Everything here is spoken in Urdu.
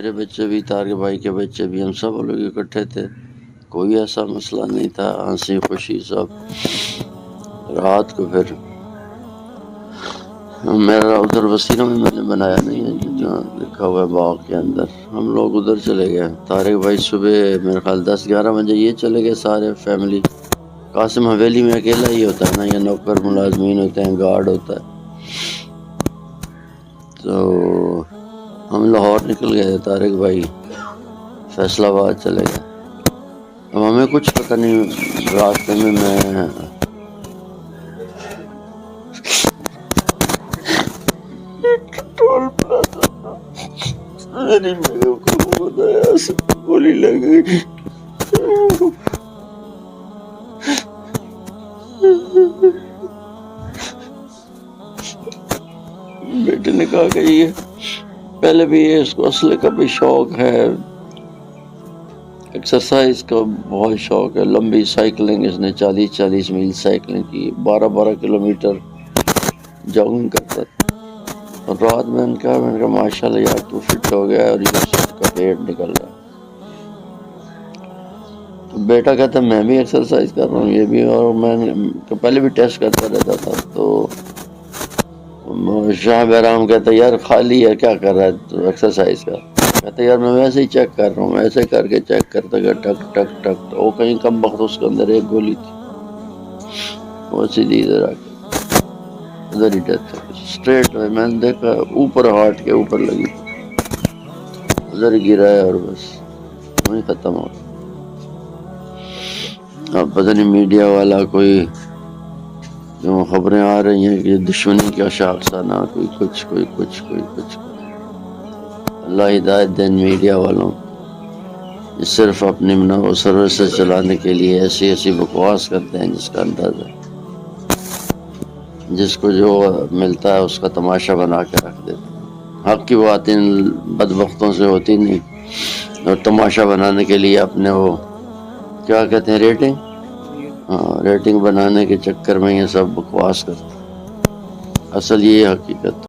میرے بچے بھی، طارق بھائی کے بچے بھی، ہم سب لوگ اکٹھے تھے، کوئی ایسا مسئلہ نہیں تھا، ہنسی خوشی سب۔ رات کو پھر میرا ادھر وسیلوں میں نے بنایا نہیں ہے جو لکھا ہوا ہے باغ کے اندر، ہم لوگ ادھر چلے گئے۔ طارق بھائی صبح میرے خیال 10-11 بجے یہ چلے گئے سارے فیملی۔ قاسم حویلی میں اکیلا ہی ہوتا ہے نا، یا نوکر ملازمین ہوتے ہیں، گارڈ ہوتا ہے، تو ہم لاہور نکل گئے، طارق بھائی فیصل آباد چلے گئے۔ اب ہمیں کچھ پتہ نہیں، راستے میں ٹول پلازا میری میرے کو بتایا سے گولی لگ گئی۔ بیٹے نے کہا کہ یہ پہلے بھی اس کو اسلحے کا بھی شوق ہے، ایکسرسائز کا بہت شوق ہے، لمبی سائیکلنگ اس نے 40 میل سائیکلنگ کی، 12 کلومیٹر جاگنگ کرتا تھا۔ اور رات میں نے کہا ماشاءاللہ یار تو فٹ ہو گیا ہے اور یہ سب کا پیٹ نکل رہا ہے۔ تو بیٹا کہتا میں بھی ایکسرسائز کر رہا ہوں، یہ بھی، اور میں پہلے بھی ٹیسٹ کرتا رہتا تھا۔ تو شاہ بہرام کہتا یار خالی ہے کیا کر رہا ہے تو ایکسرسائز کر، کہتا یار میں ویسے ہی چیک کر رہا ہوں، ایسے کر کے چیک کرتا گیا، ٹک ٹک ٹک، وہ کہیں کم وقت اس کے اندر ایک گولی تھی، وہ سیدھی ادھر آ کے ادھر ہی ڈیتھ ہے اسٹریٹ۔ میں نے دیکھا اوپر ہارٹ کے اوپر لگی، ادھر گرا ہے اور بس وہیں ختم ہو گیا۔ اب پتہ نہیں میڈیا والا کوئی جو خبریں آ رہی ہیں کہ دشمنی کا شاخسانہ، کوئی کچھ کوئی کچھ کوئی کچھ۔ اللہ ہدایت دیں میڈیا والوں، یہ صرف اپنی منافع سروسز چلانے کے لیے ایسی ایسی بکواس کرتے ہیں جس کا اندازہ، جس کو جو ملتا ہے اس کا تماشا بنا کے رکھ دیتے ہیں۔ حق کی باتیں بدبختوں سے ہوتی نہیں، اور تماشا بنانے کے لیے اپنے وہ کیا کہتے ہیں ریٹنگ بنانے کے چکر میں یہ سب بکواس کرتے ہیں، اصل یہ حقیقت۔